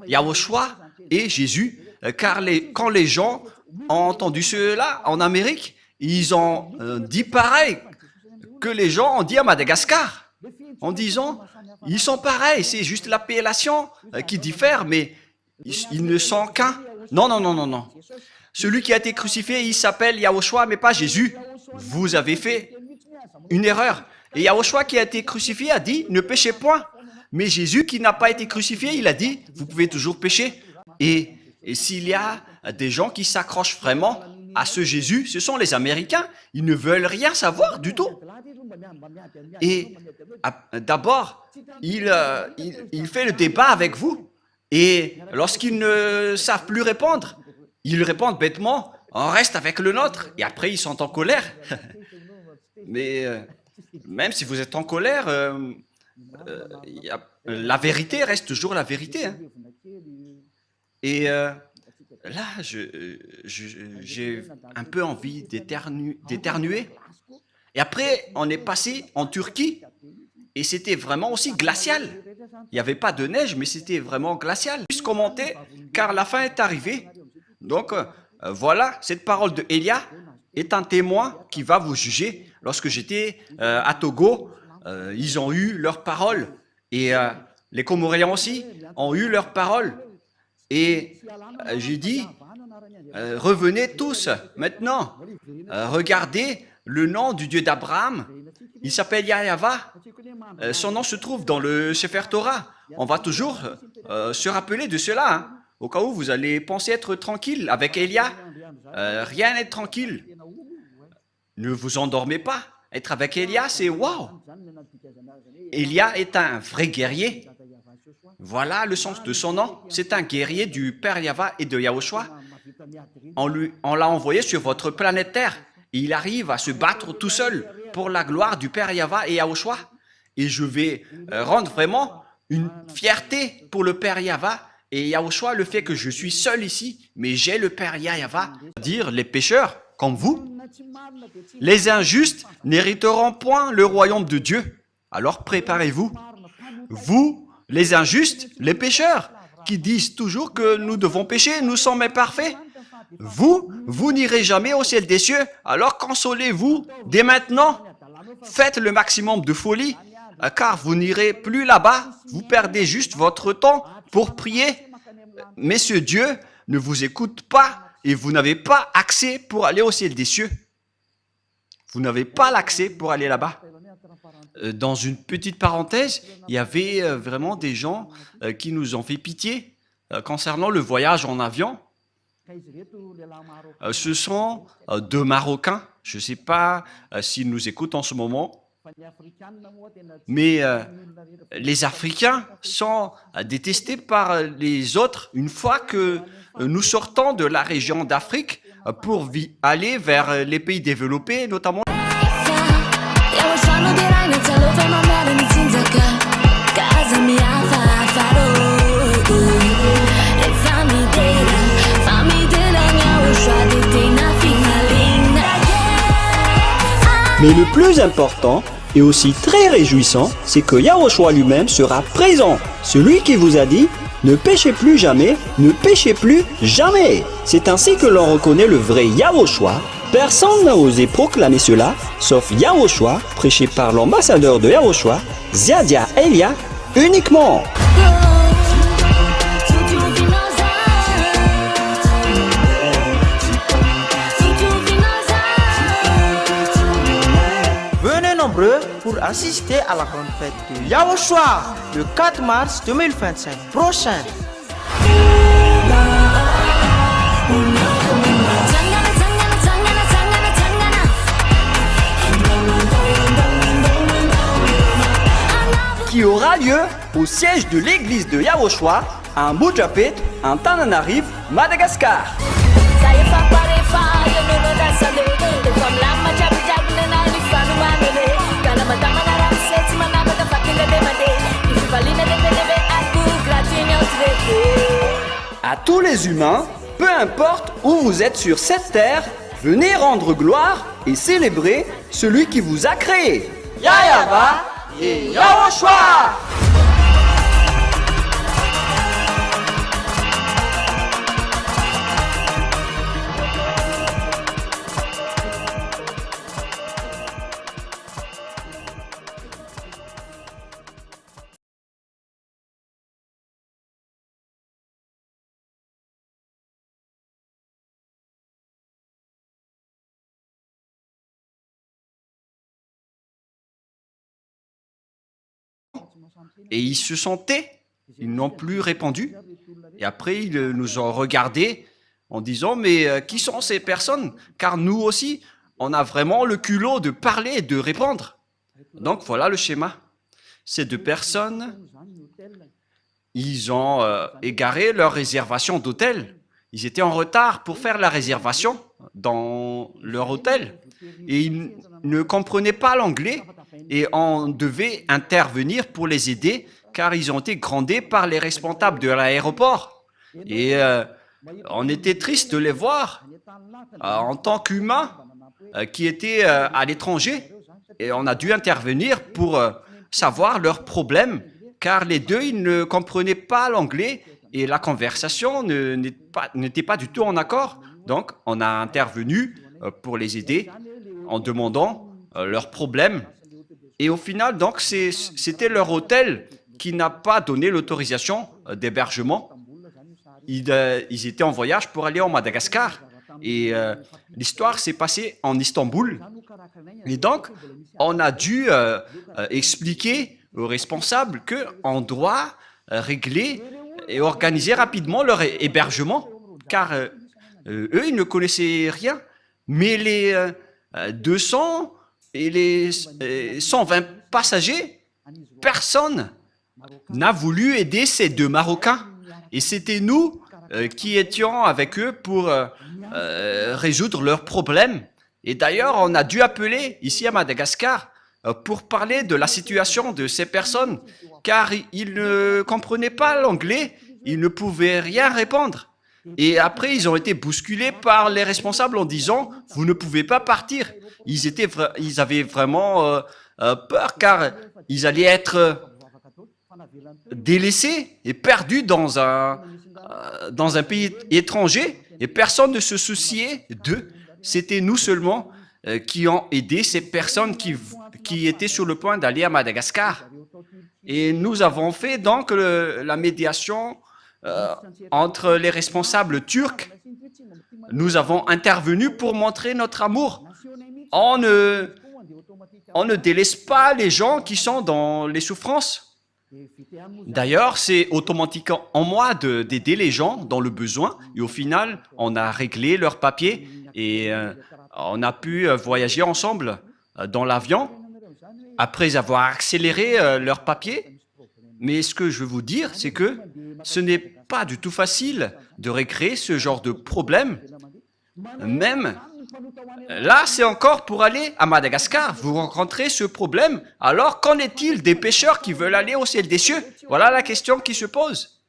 Yahushua et Jésus, car quand les gens ont entendu cela en Amérique, ils ont dit pareil que les gens ont dit à Madagascar, en disant, ils sont pareils, c'est juste l'appellation qui diffère, mais ils ne sont qu'un. Non, non, non, non, non. Celui qui a été crucifié, il s'appelle Yahushua, mais pas Jésus. Vous avez fait une erreur. Et Yahushua qui a été crucifié a dit, ne péchez point. Mais Jésus qui n'a pas été crucifié, il a dit, vous pouvez toujours pécher. Et s'il y a des gens qui s'accrochent vraiment à ce Jésus, ce sont les Américains. Ils ne veulent rien savoir du tout. Et d'abord, il fait le débat avec vous. Et lorsqu'ils ne savent plus répondre, ils répondent bêtement, on reste avec le nôtre. Et après, ils sont en colère. Mais même si vous êtes en colère, la vérité reste toujours la vérité. Hein. Et là, j'ai un peu envie d'éternuer. Et après, on est passé en Turquie. Et c'était vraiment aussi glacial. Il n'y avait pas de neige, mais c'était vraiment glacial. Juste commenter, car la fin est arrivée. Donc, voilà, cette parole de Elia est un témoin qui va vous juger. Lorsque j'étais à Togo, ils ont eu leur parole. Et les Comoriens aussi ont eu leur parole. Et j'ai dit, revenez tous maintenant. Regardez le nom du Dieu d'Abraham. Il s'appelle Yahva. Son nom se trouve dans le Sefer Torah. On va toujours se rappeler de cela. Hein. Au cas où vous allez penser être tranquille avec Elia, rien n'est tranquille. Ne vous endormez pas. Être avec Elia, c'est waouh. Elia est un vrai guerrier. Voilà le sens de son nom. C'est un guerrier du Père Yahva et de Yahushua. On l'a envoyé sur votre planète Terre. Et il arrive à se battre tout seul pour la gloire du Père Yahva et Yahushua. Et je vais rendre vraiment une fierté pour le Père Yahva et Yahushua, le fait que je suis seul ici, mais j'ai le Père Yahva. C'est-à-dire les pécheurs comme vous, Les injustes n'hériteront point le royaume de Dieu. Alors préparez-vous. Vous, les injustes, les pécheurs, qui disent toujours que nous devons pécher, nous sommes imparfaits. Vous n'irez jamais au ciel des cieux. Alors consolez-vous dès maintenant. Faites le maximum de folie, car vous n'irez plus là-bas. Vous perdez juste votre temps pour prier. Mais ce Dieu ne vous écoute pas et vous n'avez pas accès pour aller au ciel des cieux. Vous n'avez pas l'accès pour aller là-bas. Dans une petite parenthèse, il y avait vraiment des gens qui nous ont fait pitié concernant le voyage en avion. Ce sont deux Marocains. Je ne sais pas s'ils nous écoutent en ce moment. Mais les Africains sont détestés par les autres une fois que nous sortons de la région d'Afrique pour aller vers les pays développés, notamment. Mais le plus important et aussi très réjouissant, c'est que Yahushua lui-même sera présent. Celui qui vous a dit « Ne péchez plus jamais, ne péchez plus jamais ». C'est ainsi que l'on reconnaît le vrai Yahushua. Personne n'a osé proclamer cela, sauf Yahushua, prêché par l'ambassadeur de Yahushua, Ziadia Elia, uniquement. Pour assister à la grande fête de Yahushua le 4 mars 2025 prochain. Qui aura lieu au siège de l'église de Yahushua à Mujapet, en Tananarive, Madagascar. À tous les humains, peu importe où vous êtes sur cette terre, venez rendre gloire et célébrer celui qui vous a créé. Yahweh et Yahushua. Et ils se sont tais, ils n'ont plus répondu. Et après, ils nous ont regardés en disant « Mais qui sont ces personnes ?» Car nous aussi, on a vraiment le culot de parler et de répondre. Donc voilà le schéma. Ces deux personnes, ils ont égaré leur réservation d'hôtel. Ils étaient en retard pour faire la réservation dans leur hôtel. Et ils ne comprenaient pas l'anglais. Et on devait intervenir pour les aider car ils ont été grondés par les responsables de l'aéroport. Et on était triste de les voir en tant qu'humains qui étaient à l'étranger. Et on a dû intervenir pour savoir leurs problèmes car les deux, ils ne comprenaient pas l'anglais et la conversation n'était pas du tout en accord. Donc, on a intervenu pour les aider en demandant leurs problèmes. Et au final, donc, c'était leur hôtel qui n'a pas donné l'autorisation d'hébergement. Ils étaient en voyage pour aller en Madagascar. Et l'histoire s'est passée en Istanbul. Et donc, on a dû expliquer aux responsables qu'on doit régler et organiser rapidement leur hébergement. Car eux, ils ne connaissaient rien. Mais les 200 et les 120 passagers, personne n'a voulu aider ces deux Marocains. Et c'était nous qui étions avec eux pour résoudre leurs problèmes. Et d'ailleurs, on a dû appeler ici à Madagascar pour parler de la situation de ces personnes, car ils ne comprenaient pas l'anglais, ils ne pouvaient rien répondre. Et après, ils ont été bousculés par les responsables en disant « Vous ne pouvez pas partir ». Ils avaient vraiment peur car ils allaient être délaissés et perdus dans un pays étranger et personne ne se souciait d'eux. C'était nous seulement qui ont aidé ces personnes qui étaient sur le point d'aller à Madagascar. Et nous avons fait donc la médiation entre les responsables turcs. Nous avons intervenu pour montrer notre amour. On ne délaisse pas les gens qui sont dans les souffrances. D'ailleurs, c'est automatique en moi d'aider les gens dans le besoin. Et au final, on a réglé leurs papiers et on a pu voyager ensemble dans l'avion après avoir accéléré leurs papiers. Mais ce que je veux vous dire, c'est que ce n'est pas du tout facile de régler ce genre de problème. Même là, c'est encore pour aller à Madagascar. Vous rencontrez ce problème. Alors, qu'en est-il des pêcheurs qui veulent aller au ciel des cieux? Voilà la question qui se pose.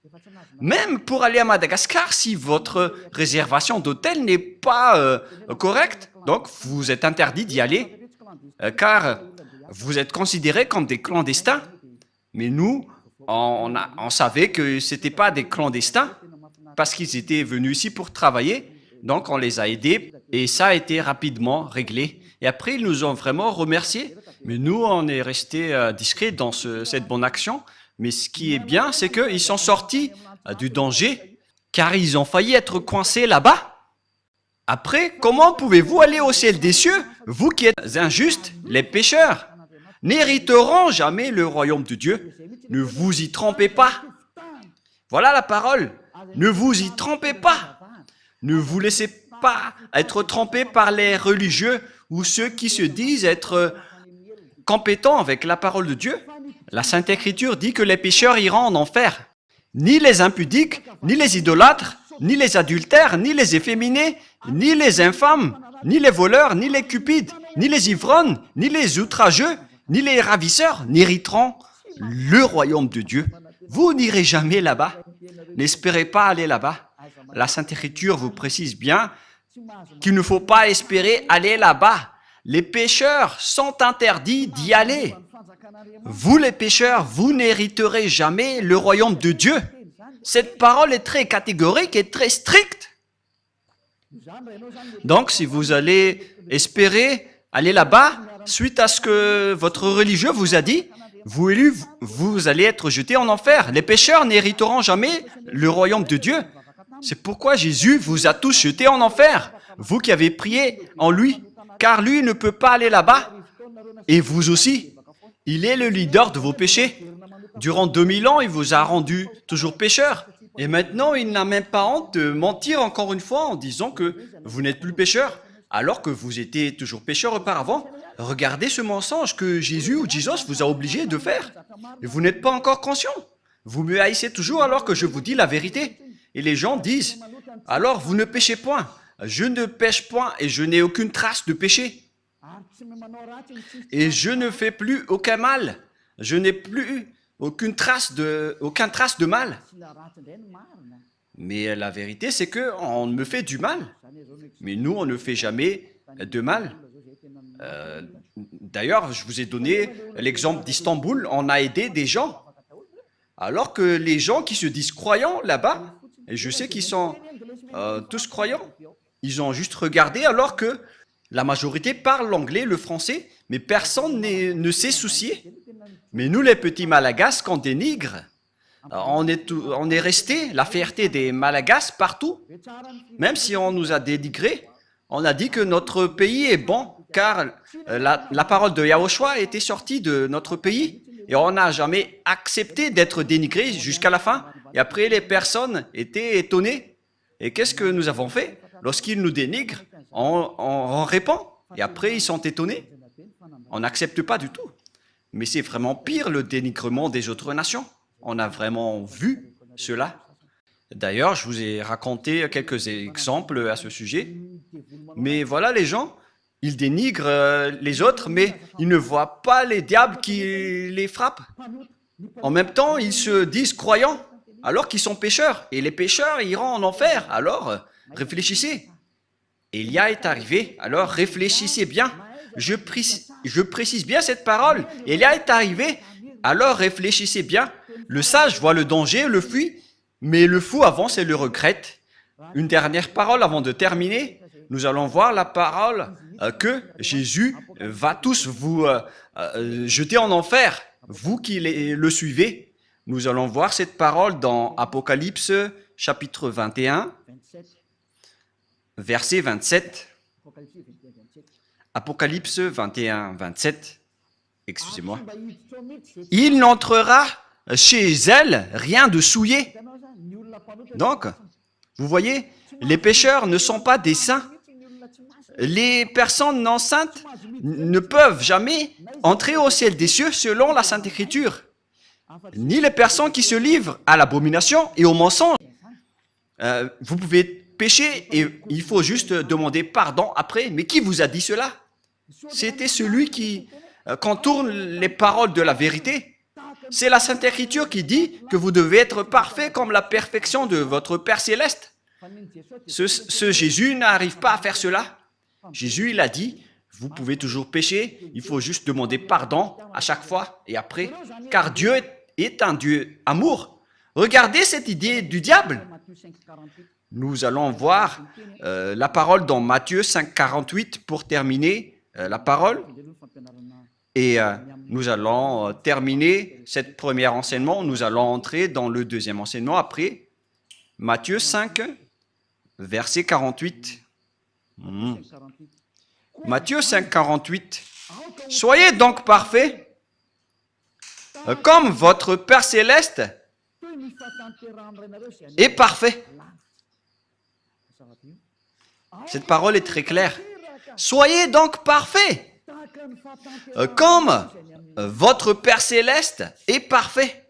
Même pour aller à Madagascar, si votre réservation d'hôtel n'est pas correcte, donc vous êtes interdit d'y aller, car vous êtes considérés comme des clandestins. Mais nous, on savait que ce n'étaient pas des clandestins, parce qu'ils étaient venus ici pour travailler. Donc, on les a aidés et ça a été rapidement réglé. Et après, ils nous ont vraiment remerciés. Mais nous, on est restés discrets dans cette bonne action. Mais ce qui est bien, c'est qu'ils sont sortis du danger, car ils ont failli être coincés là-bas. Après, comment pouvez-vous aller au ciel des cieux, vous qui êtes injustes, les pécheurs? N'hériteront jamais le royaume de Dieu. Ne vous y trompez pas. Voilà la parole. Ne vous y trompez pas. Ne vous laissez pas être trompés par les religieux ou ceux qui se disent être compétents avec la parole de Dieu. La Sainte Écriture dit que les pécheurs iront en enfer. Ni les impudiques, ni les idolâtres, ni les adultères, ni les efféminés, ni les infâmes, ni les voleurs, ni les cupides, ni les ivrognes, ni les outrageux, ni les ravisseurs n'hériteront le royaume de Dieu. Vous n'irez jamais là-bas. N'espérez pas aller là-bas. La Sainte Écriture vous précise bien qu'il ne faut pas espérer aller là-bas. Les pécheurs sont interdits d'y aller. Vous les pécheurs, vous n'hériterez jamais le royaume de Dieu. Cette parole est très catégorique et très stricte. Donc, si vous allez espérer aller là-bas, suite à ce que votre religieux vous a dit, vous allez être jeté en enfer. Les pécheurs n'hériteront jamais le royaume de Dieu. C'est pourquoi Jésus vous a tous jetés en enfer, vous qui avez prié en lui, car lui ne peut pas aller là-bas, et vous aussi. Il est le leader de vos péchés. Durant 2000 ans, il vous a rendu toujours pécheur. Et maintenant, il n'a même pas honte de mentir encore une fois en disant que vous n'êtes plus pécheur, alors que vous étiez toujours pécheur auparavant. Regardez ce mensonge que Jésus ou Jesus vous a obligé de faire. Et vous n'êtes pas encore conscient. Vous me haïssez toujours alors que je vous dis la vérité. Et les gens disent, alors vous ne péchez point. Je ne pêche point et je n'ai aucune trace de péché. Et je ne fais plus aucun mal. Je n'ai plus aucune trace de mal. Mais la vérité, c'est qu'on me fait du mal. Mais nous, on ne fait jamais de mal. D'ailleurs, je vous ai donné l'exemple d'Istanbul. On a aidé des gens. Alors que les gens qui se disent croyants là-bas, et je sais qu'ils sont tous croyants, ils ont juste regardé alors que la majorité parle l'anglais, le français, mais personne ne s'est soucié. Mais nous, les petits Malagasy, qu'on dénigre, on est resté la fierté des Malagasy partout. Même si on nous a dénigrés, on a dit que notre pays est bon, car la parole de Yahushua était sortie de notre pays. Et on n'a jamais accepté d'être dénigré jusqu'à la fin. Et après, les personnes étaient étonnées. Et qu'est-ce que nous avons fait? Lorsqu'ils nous dénigrent, on répond. Et après, ils sont étonnés. On n'accepte pas du tout. Mais c'est vraiment pire le dénigrement des autres nations. On a vraiment vu cela. D'ailleurs, je vous ai raconté quelques exemples à ce sujet. Mais voilà, les gens, ils dénigrent les autres, mais ils ne voient pas les diables qui les frappent. En même temps, ils se disent croyants. alors qu'ils sont pécheurs. Et les pécheurs iront en enfer. Alors, réfléchissez. Élia est arrivé, alors réfléchissez bien. Je précise bien cette parole. Élia est arrivé, alors réfléchissez bien. Le sage voit le danger, le fuit, mais le fou avance et le regrette. Une dernière parole avant de terminer. Nous allons voir la parole que Jésus va tous vous jeter en enfer, vous qui le suivez. Nous allons voir cette parole dans Apocalypse chapitre 21, verset 27. Apocalypse 21, 27. Excusez-moi. Il n'entrera chez elle rien de souillé. Donc, vous voyez, les pécheurs ne sont pas des saints. Les personnes non saintes ne peuvent jamais entrer au ciel des cieux selon la Sainte Écriture. Ni les personnes qui se livrent à l'abomination et au mensonge. Vous pouvez pécher et il faut juste demander pardon après. Mais qui vous a dit cela? C'était celui qui contourne les paroles de la vérité. C'est la Sainte Écriture qui dit que vous devez être parfait comme la perfection de votre Père Céleste. Ce Jésus n'arrive pas à faire cela. Jésus, il a dit, vous pouvez toujours pécher, il faut juste demander pardon à chaque fois et après, car Dieu est un Dieu amour. Regardez cette idée du diable. Nous allons voir la parole dans Matthieu 5, 48 pour terminer la parole. Et nous allons terminer cette première enseignement. Nous allons entrer dans le deuxième enseignement après. Matthieu 5, verset 48. Matthieu 5, 48. Soyez donc parfaits, comme votre Père Céleste est parfait. Cette parole est très claire. Soyez donc parfaits, comme votre Père Céleste est parfait.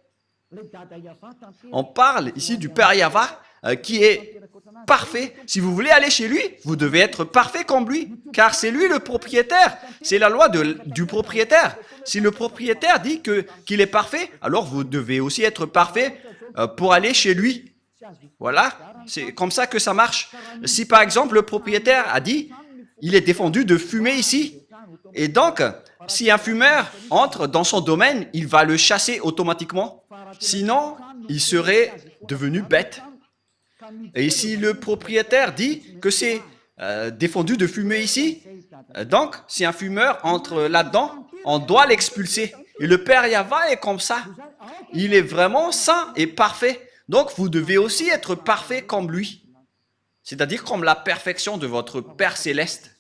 On parle ici du Père Yahva qui est parfait. Si vous voulez aller chez lui, vous devez être parfait comme lui, car c'est lui le propriétaire. C'est la loi du propriétaire. Si le propriétaire dit qu'il est parfait, alors vous devez aussi être parfait pour aller chez lui. Voilà, c'est comme ça que ça marche. Si par exemple le propriétaire a dit, il est défendu de fumer ici, et donc si un fumeur entre dans son domaine, il va le chasser automatiquement. Sinon, il serait devenu bête. Et si le propriétaire dit que c'est défendu de fumer ici, donc si un fumeur entre là-dedans, on doit l'expulser. Et le Père Yahva est comme ça. Il est vraiment saint et parfait. Donc vous devez aussi être parfait comme lui. C'est-à-dire comme la perfection de votre Père Céleste.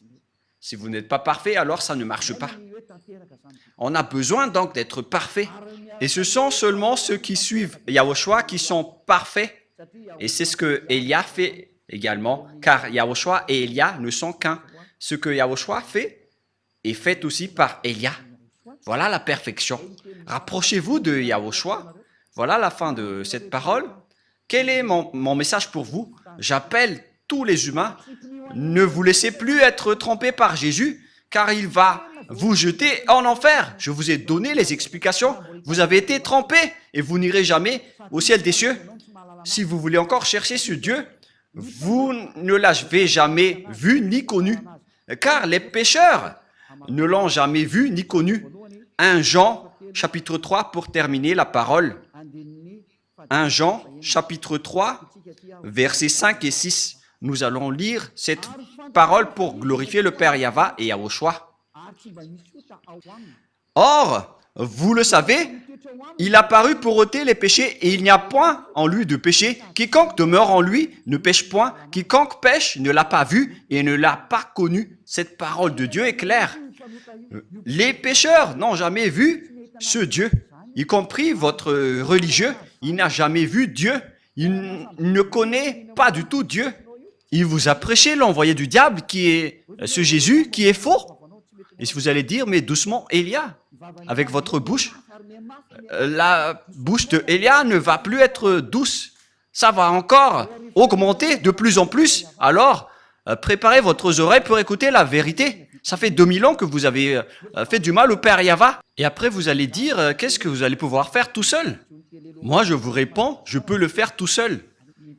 Si vous n'êtes pas parfait, alors ça ne marche pas. On a besoin donc d'être parfait. Et ce sont seulement ceux qui suivent Yahushua qui sont parfaits. Et c'est ce que Élia fait également, car Yahushua et Élia ne sont qu'un. Ce que Yahushua fait est fait aussi par Élia. Voilà la perfection. Rapprochez-vous de Yahushua. Voilà la fin de cette parole. Quel est mon message pour vous? J'appelle tous les humains. Ne vous laissez plus être trompés par Jésus, car il va vous jeter en enfer. Je vous ai donné les explications. Vous avez été trompés et vous n'irez jamais au ciel des cieux. Si vous voulez encore chercher ce Dieu, vous ne l'avez jamais vu ni connu, car les pécheurs ne l'ont jamais vu ni connu. 1 Jean, chapitre 3, pour terminer la parole. 1 Jean, chapitre 3, versets 5 et 6. Nous allons lire cette parole pour glorifier le Père Yahva et Yahushua. Or, vous le savez, il a paru pour ôter les péchés et il n'y a point en lui de péché. Quiconque demeure en lui ne pêche point. Quiconque pêche ne l'a pas vu et ne l'a pas connu. Cette parole de Dieu est claire. Les pécheurs n'ont jamais vu ce Dieu, y compris votre religieux. Il n'a jamais vu Dieu. Il ne connaît pas du tout Dieu. Il vous a prêché l'envoyé du diable qui est ce Jésus qui est faux. Et si vous allez dire, mais doucement, Élia, avec votre bouche, la bouche de Élia ne va plus être douce. Ça va encore augmenter de plus en plus. Alors, préparez votre oreille pour écouter la vérité. Ça fait 2000 ans que vous avez fait du mal au Père Yahva. Et après, vous allez dire, qu'est-ce que vous allez pouvoir faire tout seul? Moi, je vous réponds, je peux le faire tout seul.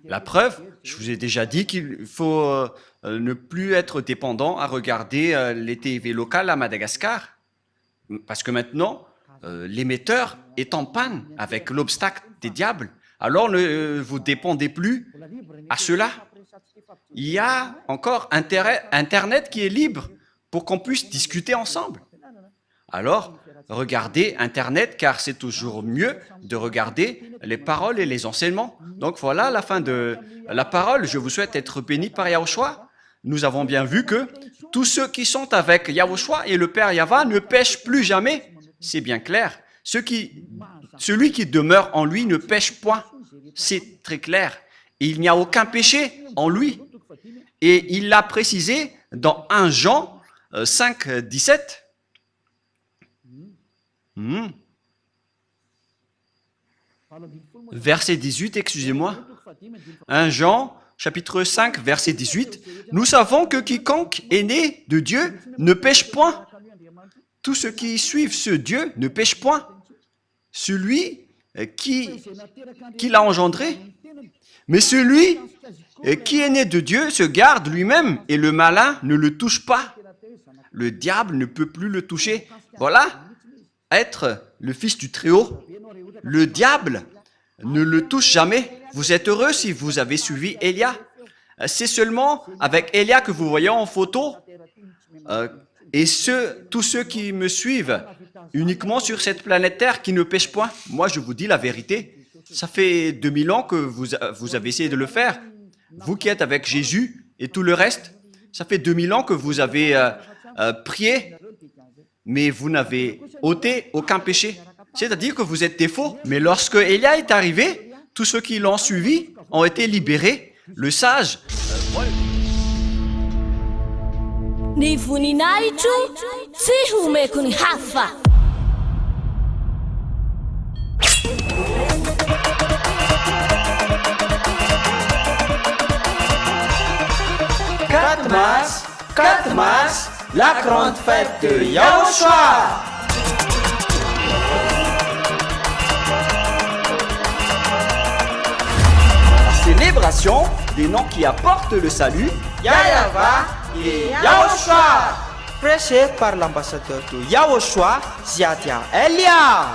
La preuve, je vous ai déjà dit qu'il faut ne plus être dépendant à regarder les TV locales à Madagascar. Parce que maintenant, l'émetteur est en panne avec l'obstacle des diables. Alors ne vous dépendez plus à cela. Il y a encore Internet qui est libre pour qu'on puisse discuter ensemble. Alors, regardez Internet car c'est toujours mieux de regarder les paroles et les enseignements. Donc voilà la fin de la parole. Je vous souhaite être bénis par Yahushua. Nous avons bien vu que tous ceux qui sont avec Yahushua et le Père Yahva ne pêchent plus jamais. C'est bien clair. Celui qui demeure en lui ne pêche point. C'est très clair. Et il n'y a aucun péché en lui. Et il l'a précisé dans 1 Jean 5, 17. Verset 18, excusez-moi. 1 Jean, chapitre 5, verset 18. Nous savons que quiconque est né de Dieu ne pêche point. Tous ceux qui suivent ce Dieu ne pêchent point. Celui qui l'a engendré. Mais celui qui est né de Dieu se garde lui-même et le malin ne le touche pas. Le diable ne peut plus le toucher. Voilà, être le fils du Très-Haut. Le diable ne le touche jamais. Vous êtes heureux si vous avez suivi Élia. C'est seulement avec Élia que vous voyez en photo. Et tous ceux qui me suivent uniquement sur cette planète Terre qui ne pêchent point. Moi, je vous dis la vérité. Ça fait 2000 ans que vous avez essayé de le faire. Vous qui êtes avec Jésus et tout le reste, ça fait 2000 ans que vous avez prié, mais vous n'avez ôté aucun péché. C'est-à-dire que vous êtes des faux. Mais lorsque Élia est arrivé, tous ceux qui l'ont suivi ont été libérés. Le sage... Ny voninahitro tsy homeko ny hafa. « 4 mars, la grande fête de Yahushua. La célébration des noms qui apportent le salut. Yahva et Yahushua. Prêché par l'ambassadeur de Yahushua, Ziadia Elia.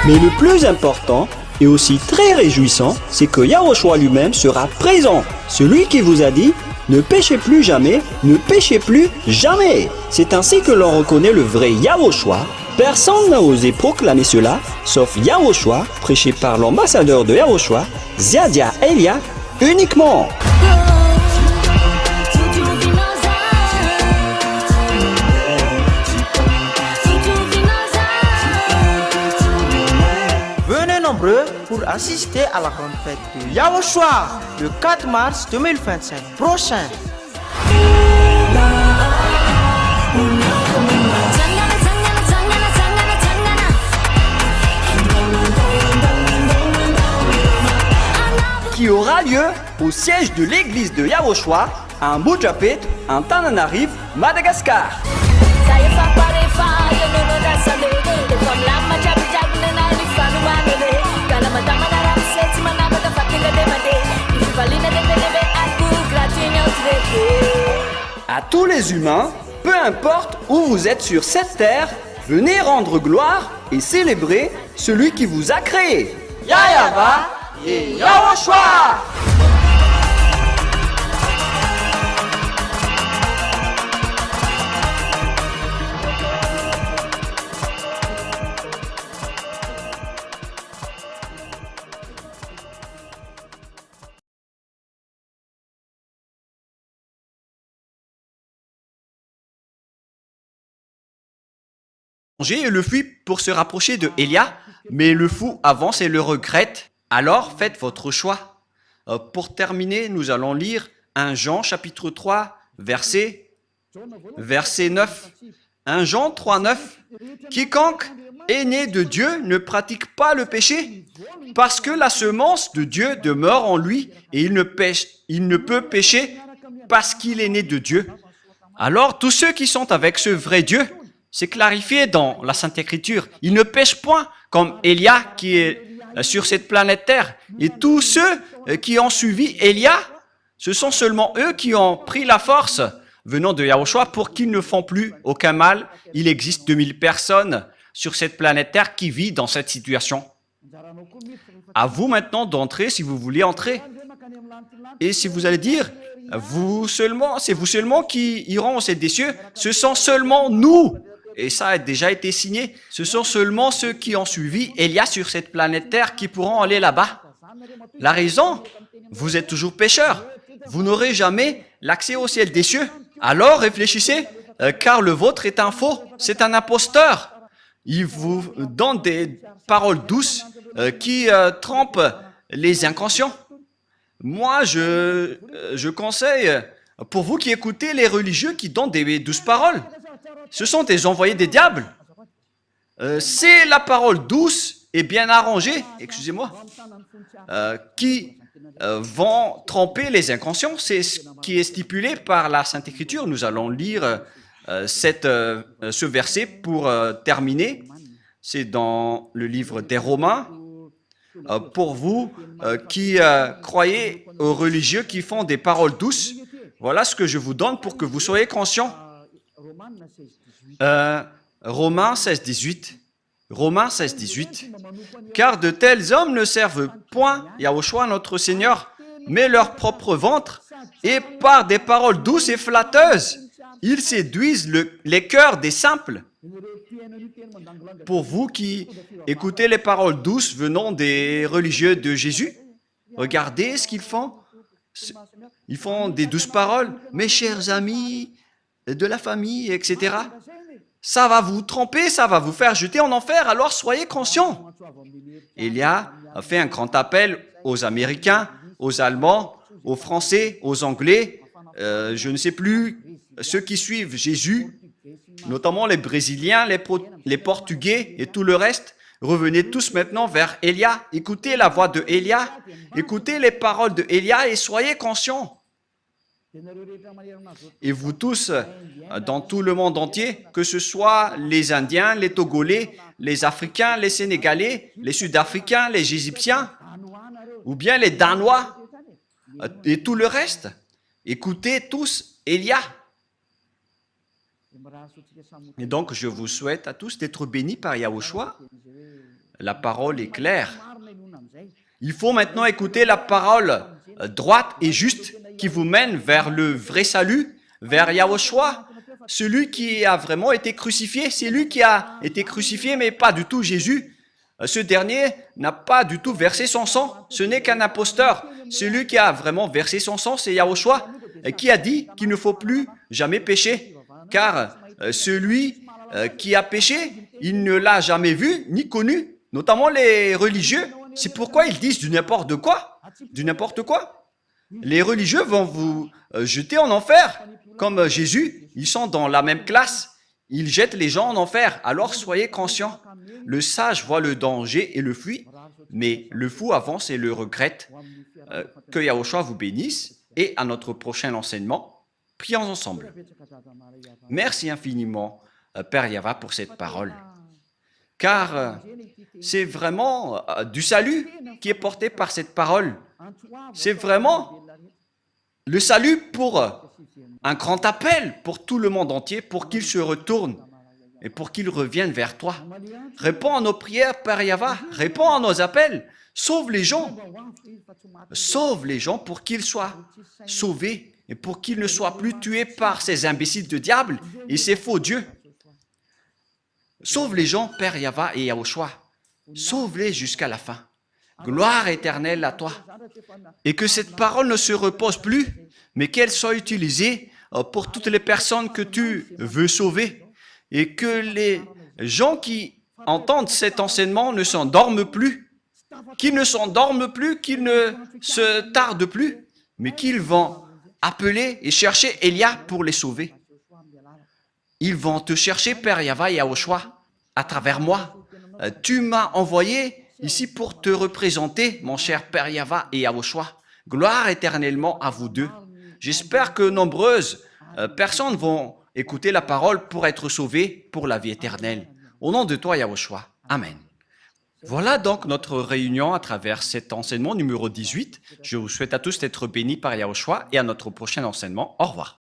Mais le plus important et aussi très réjouissant, c'est que Yahushua lui-même sera présent. Celui qui vous a dit « Ne péchez plus jamais, ne péchez plus jamais ». C'est ainsi que l'on reconnaît le vrai Yahushua. Personne n'a osé proclamer cela, sauf Yahushua, prêché par l'ambassadeur de Yahushua, Ziadia Elia, uniquement. Venez nombreux pour assister à la grande fête de Yahushua le 4 mars 2025 prochain. Qui aura lieu au siège de l'église de Yahushua à Mujapet, en Tananarive, Madagascar. À tous les humains, peu importe où vous êtes sur cette terre, venez rendre gloire et célébrer celui qui vous a créé. Yahva et Yahushua. Et le fuit pour se rapprocher de Élia, mais le fou avance et le regrette. Alors faites votre choix. Pour terminer, nous allons lire 1 Jean chapitre 3, verset verset 9. 1 Jean 3, 9. Quiconque est né de Dieu ne pratique pas le péché, parce que la semence de Dieu demeure en lui et il ne peut pécher parce qu'il est né de Dieu. Alors, tous ceux qui sont avec ce vrai Dieu, c'est clarifié dans la Sainte Écriture, ils ne pêchent point comme Élia qui est sur cette planète Terre. Et tous ceux qui ont suivi Élia, ce sont seulement eux qui ont pris la force venant de Yahushua pour qu'ils ne font plus aucun mal. Il existe 2000 personnes sur cette planète Terre qui vivent dans cette situation. À vous maintenant d'entrer si vous voulez entrer. Et si vous allez dire, c'est vous seulement qui iront au ciel des cieux, ce sont seulement nous. Et ça a déjà été signé. Ce sont seulement ceux qui ont suivi Élia sur cette planète Terre qui pourront aller là-bas. La raison, vous êtes toujours pécheurs. Vous n'aurez jamais l'accès au ciel des cieux. Alors réfléchissez, car le vôtre est un faux, c'est un imposteur. Il vous donne des paroles douces qui trompent les inconscients. Moi, je conseille, pour vous qui écoutez les religieux qui donnent des douces paroles, ce sont des envoyés des diables. C'est la parole douce et bien arrangée, excusez-moi, qui vont tromper les inconscients. C'est ce qui est stipulé par la Sainte Écriture. Nous allons lire ce verset pour terminer. C'est dans le livre des Romains. Pour vous qui croyez aux religieux qui font des paroles douces, voilà ce que je vous donne pour que vous soyez conscients. Romains 16, 18. Romains 16, 18. Car de tels hommes ne servent point Yahushua notre Seigneur, mais leur propre ventre, et par des paroles douces et flatteuses, ils séduisent les cœurs des simples. Pour vous qui écoutez les paroles douces venant des religieux de Jésus, regardez ce qu'ils font. Ils font des douces paroles, mes chers amis, de la famille, etc. Ça va vous tromper, ça va vous faire jeter en enfer, alors soyez conscients. Élia a fait un grand appel aux Américains, aux Allemands, aux Français, aux Anglais, je ne sais plus, ceux qui suivent Jésus, notamment les Brésiliens, les Portugais et tout le reste. Revenez tous maintenant vers Élia. Écoutez la voix de Élia, écoutez les paroles de Élia et soyez conscients. Et vous tous, dans tout le monde entier, que ce soit les Indiens, les Togolais, les Africains, les Sénégalais, les Sud-Africains, les Égyptiens, ou bien les Danois, et tout le reste, écoutez tous Élia. Et donc, je vous souhaite à tous d'être bénis par Yahushua. La parole est claire. Il faut maintenant écouter la parole droite et juste qui vous mène vers le vrai salut, vers Yahushua, celui qui a vraiment été crucifié. C'est lui qui a été crucifié, mais pas du tout Jésus. Ce dernier n'a pas du tout versé son sang. Ce n'est qu'un imposteur. Celui qui a vraiment versé son sang, c'est Yahushua, qui a dit qu'il ne faut plus jamais pécher. Car celui qui a péché, il ne l'a jamais vu ni connu, notamment les religieux. C'est pourquoi ils disent du n'importe quoi. Du n'importe quoi. Les religieux vont vous jeter en enfer, comme Jésus. Ils sont dans la même classe. Ils jettent les gens en enfer. Alors soyez conscients. Le sage voit le danger et le fuit, mais le fou avance et le regrette. Que Yahushua vous bénisse. Et à notre prochain enseignement, prions ensemble. Merci infiniment, Père Yahva, pour cette parole. Car c'est vraiment du salut qui est porté par cette parole. C'est vraiment le salut pour un grand appel pour tout le monde entier, pour qu'ils se retournent et pour qu'ils reviennent vers toi. Réponds à nos prières, Père Yahva. Réponds à nos appels. Sauve les gens. Sauve les gens pour qu'ils soient sauvés et pour qu'ils ne soient plus tués par ces imbéciles de diable et ces faux dieux. Sauve les gens, Père Yahva et Yahushua. Sauve-les jusqu'à la fin. Gloire éternelle à toi. Et que cette parole ne se repose plus, mais qu'elle soit utilisée pour toutes les personnes que tu veux sauver. Et que les gens qui entendent cet enseignement ne s'endorment plus. Qu'ils ne s'endorment plus, qu'ils ne se tardent plus, mais qu'ils vont appeler et chercher Élia pour les sauver. Ils vont te chercher, Père Yahva et Yahushua, à travers moi. Tu m'as envoyé ici pour te représenter, mon cher Père Yahva et Yahushua. Gloire éternellement à vous deux. J'espère que nombreuses personnes vont écouter la parole pour être sauvées pour la vie éternelle. Au nom de toi, Yahushua. Amen. Voilà donc notre réunion à travers cet enseignement numéro 18. Je vous souhaite à tous d'être bénis par Yahushua et à notre prochain enseignement. Au revoir.